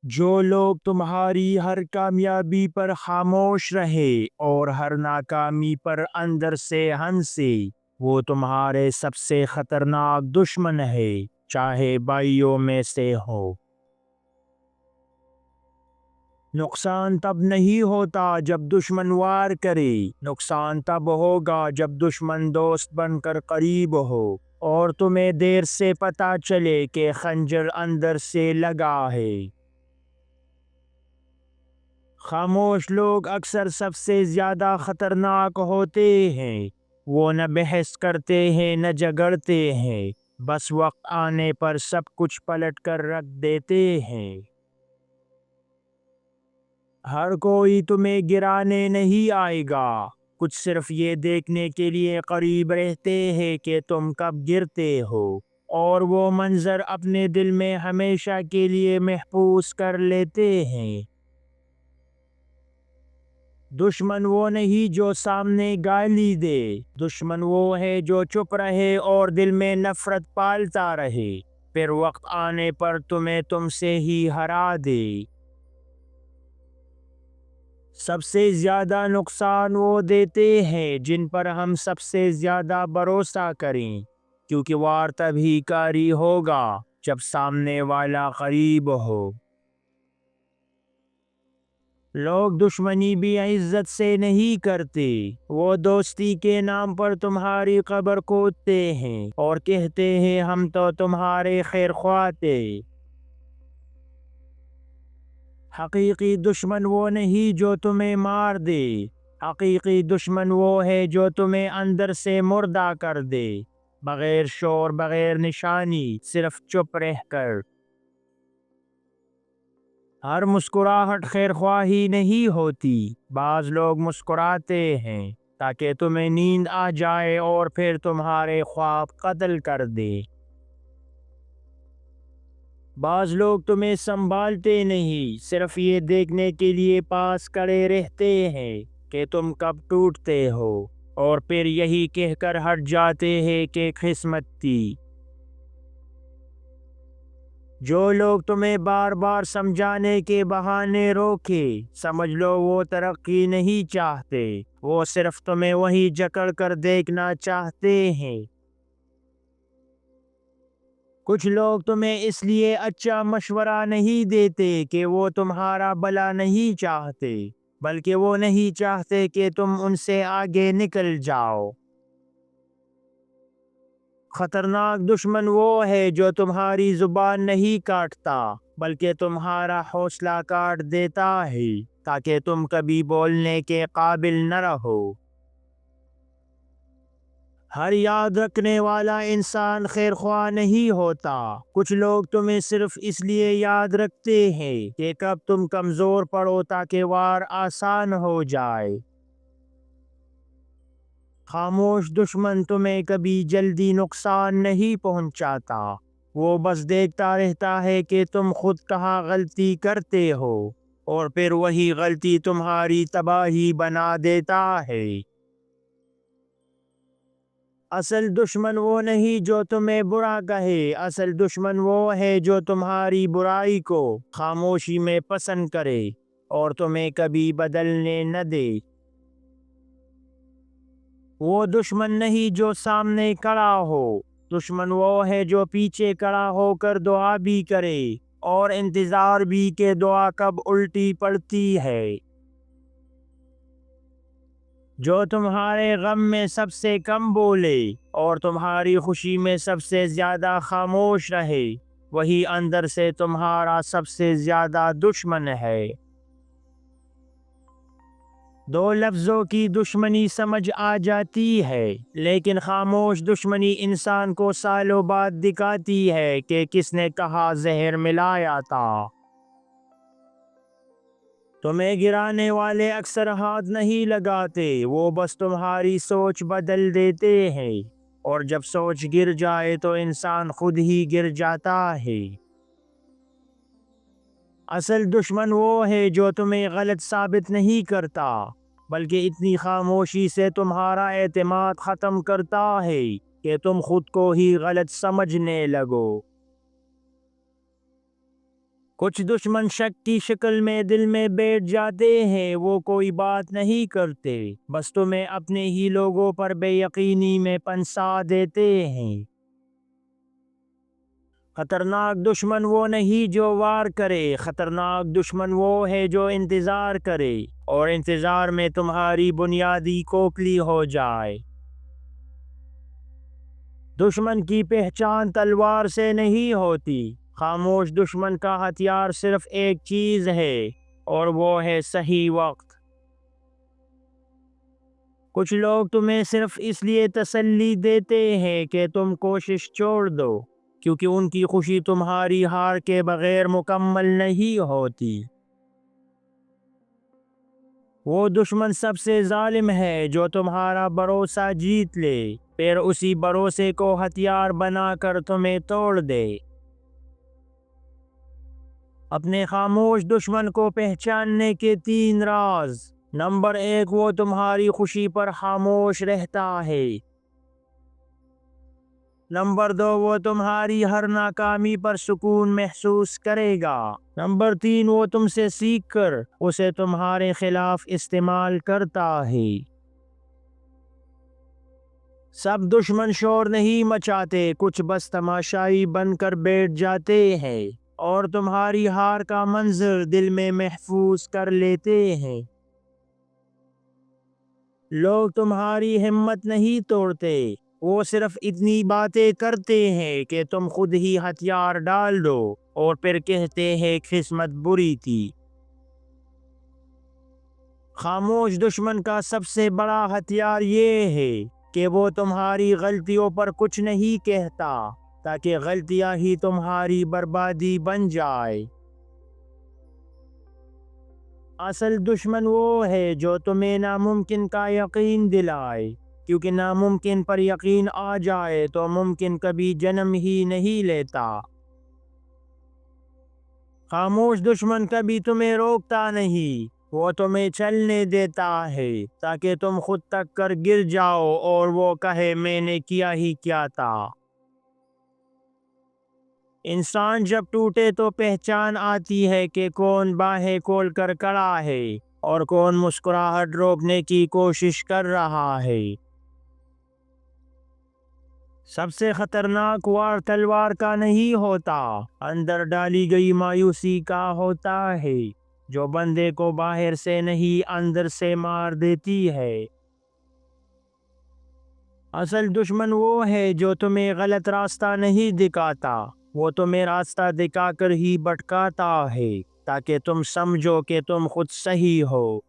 جو لوگ تمہاری ہر کامیابی پر خاموش رہے اور ہر ناکامی پر اندر سے ہنسے، وہ تمہارے سب سے خطرناک دشمن ہے، چاہے بھائیوں میں سے ہو۔ نقصان تب نہیں ہوتا جب دشمن وار کرے، نقصان تب ہوگا جب دشمن دوست بن کر قریب ہو اور تمہیں دیر سے پتہ چلے کہ خنجر اندر سے لگا ہے۔ خاموش لوگ اکثر سب سے زیادہ خطرناک ہوتے ہیں۔ وہ نہ بحث کرتے ہیں نہ جھگڑتے ہیں، بس وقت آنے پر سب کچھ پلٹ کر رکھ دیتے ہیں۔ ہر کوئی تمہیں گرانے نہیں آئے گا، کچھ صرف یہ دیکھنے کے لیے قریب رہتے ہیں کہ تم کب گرتے ہو، اور وہ منظر اپنے دل میں ہمیشہ کے لیے محفوظ کر لیتے ہیں۔ دشمن وہ نہیں جو سامنے گالی دے، دشمن وہ ہے جو چپ رہے اور دل میں نفرت پالتا رہے، پھر وقت آنے پر تمہیں تم سے ہی ہرا دے۔ سب سے زیادہ نقصان وہ دیتے ہیں جن پر ہم سب سے زیادہ بھروسہ کریں، کیونکہ وار تبھی کاری ہوگا جب سامنے والا قریب ہو۔ لوگ دشمنی بھی عزت سے نہیں کرتے، وہ دوستی کے نام پر تمہاری قبر کھودتے ہیں اور کہتے ہیں ہم تو تمہارے خیر خواہ تھے۔ حقیقی دشمن وہ نہیں جو تمہیں مار دے، حقیقی دشمن وہ ہے جو تمہیں اندر سے مردہ کر دے، بغیر شور، بغیر نشانی، صرف چپ رہ کر۔ ہر مسکراہٹ خیر خواہی نہیں ہوتی، بعض لوگ مسکراتے ہیں تاکہ تمہیں نیند آ جائے اور پھر تمہارے خواب قتل کر دے۔ بعض لوگ تمہیں سنبھالتے نہیں، صرف یہ دیکھنے کے لیے پاس کھڑے رہتے ہیں کہ تم کب ٹوٹتے ہو، اور پھر یہی کہہ کر ہٹ جاتے ہیں کہ قسمت تھی۔ جو لوگ تمہیں بار بار سمجھانے کے بہانے روکے، سمجھ لو وہ ترقی نہیں چاہتے، وہ صرف تمہیں وہی جکڑ کر دیکھنا چاہتے ہیں۔ کچھ لوگ تمہیں اس لیے اچھا مشورہ نہیں دیتے کہ وہ تمہارا بھلا نہیں چاہتے، بلکہ وہ نہیں چاہتے کہ تم ان سے آگے نکل جاؤ۔ خطرناک دشمن وہ ہے جو تمہاری زبان نہیں کاٹتا، بلکہ تمہارا حوصلہ کاٹ دیتا ہے تاکہ تم کبھی بولنے کے قابل نہ رہو۔ ہر یاد رکھنے والا انسان خیر خواہ نہیں ہوتا، کچھ لوگ تمہیں صرف اس لیے یاد رکھتے ہیں کہ کب تم کمزور پڑو تاکہ وار آسان ہو جائے۔ خاموش دشمن تمہیں کبھی جلدی نقصان نہیں پہنچاتا، وہ بس دیکھتا رہتا ہے کہ تم خود کہاں غلطی کرتے ہو، اور پھر وہی غلطی تمہاری تباہی بنا دیتا ہے۔ اصل دشمن وہ نہیں جو تمہیں برا کہے، اصل دشمن وہ ہے جو تمہاری برائی کو خاموشی میں پسند کرے اور تمہیں کبھی بدلنے نہ دے۔ وہ دشمن نہیں جو سامنے کھڑا ہو، دشمن وہ ہے جو پیچھے کھڑا ہو کر دعا بھی کرے اور انتظار بھی کہ دعا کب الٹی پڑتی ہے۔ جو تمہارے غم میں سب سے کم بولے اور تمہاری خوشی میں سب سے زیادہ خاموش رہے، وہی اندر سے تمہارا سب سے زیادہ دشمن ہے۔ دو لفظوں کی دشمنی سمجھ آ جاتی ہے، لیکن خاموش دشمنی انسان کو سالوں بعد دکھاتی ہے کہ کس نے کہاں زہر ملایا تھا۔ تمہیں گرانے والے اکثر ہاتھ نہیں لگاتے، وہ بس تمہاری سوچ بدل دیتے ہیں، اور جب سوچ گر جائے تو انسان خود ہی گر جاتا ہے۔ اصل دشمن وہ ہے جو تمہیں غلط ثابت نہیں کرتا، بلکہ اتنی خاموشی سے تمہارا اعتماد ختم کرتا ہے کہ تم خود کو ہی غلط سمجھنے لگو۔ کچھ دشمن شک کی شکل میں دل میں بیٹھ جاتے ہیں، وہ کوئی بات نہیں کرتے، بس تمہیں اپنے ہی لوگوں پر بے یقینی میں پنسا دیتے ہیں۔ خطرناک دشمن وہ نہیں جو وار کرے، خطرناک دشمن وہ ہے جو انتظار کرے اور انتظار میں تمہاری بنیادی کھوکھلی ہو جائے۔ دشمن کی پہچان تلوار سے نہیں ہوتی، خاموش دشمن کا ہتھیار صرف ایک چیز ہے اور وہ ہے صحیح وقت۔ کچھ لوگ تمہیں صرف اس لیے تسلی دیتے ہیں کہ تم کوشش چھوڑ دو، کیونکہ ان کی خوشی تمہاری ہار کے بغیر مکمل نہیں ہوتی۔ وہ دشمن سب سے ظالم ہے جو تمہارا بھروسہ جیت لے، پھر اسی بھروسے کو ہتھیار بنا کر تمہیں توڑ دے۔ اپنے خاموش دشمن کو پہچاننے کے 3 راز۔ نمبر 1، وہ تمہاری خوشی پر خاموش رہتا ہے۔ نمبر 2، وہ تمہاری ہر ناکامی پر سکون محسوس کرے گا۔ نمبر 3، وہ تم سے سیکھ کر اسے تمہارے خلاف استعمال کرتا ہے۔ سب دشمن شور نہیں مچاتے، کچھ بس تماشائی بن کر بیٹھ جاتے ہیں اور تمہاری ہار کا منظر دل میں محفوظ کر لیتے ہیں۔ لوگ تمہاری ہمت نہیں توڑتے، وہ صرف اتنی باتیں کرتے ہیں کہ تم خود ہی ہتھیار ڈال دو اور پھر کہتے ہیں قسمت بری تھی۔ خاموش دشمن کا سب سے بڑا ہتھیار یہ ہے کہ وہ تمہاری غلطیوں پر کچھ نہیں کہتا، تاکہ غلطیاں ہی تمہاری بربادی بن جائے۔ اصل دشمن وہ ہے جو تمہیں ناممکن کا یقین دلائے، کیونکہ ناممکن پر یقین آ جائے تو ممکن کبھی جنم ہی نہیں لیتا۔ خاموش دشمن کبھی تمہیں روکتا نہیں، وہ تمہیں چلنے دیتا ہے تاکہ تم خود تک کر گر جاؤ اور وہ کہے میں نے کیا ہی کیا تھا۔ انسان جب ٹوٹے تو پہچان آتی ہے کہ کون باہیں کھول کر کھڑا ہے اور کون مسکراہٹ روکنے کی کوشش کر رہا ہے۔ سب سے خطرناک وار تلوار کا نہیں ہوتا، اندر ڈالی گئی مایوسی کا ہوتا ہے، جو بندے کو باہر سے نہیں اندر سے مار دیتی ہے۔ اصل دشمن وہ ہے جو تمہیں غلط راستہ نہیں دکھاتا، وہ تمہیں راستہ دکھا کر ہی بھٹکاتا ہے تاکہ تم سمجھو کہ تم خود صحیح ہو۔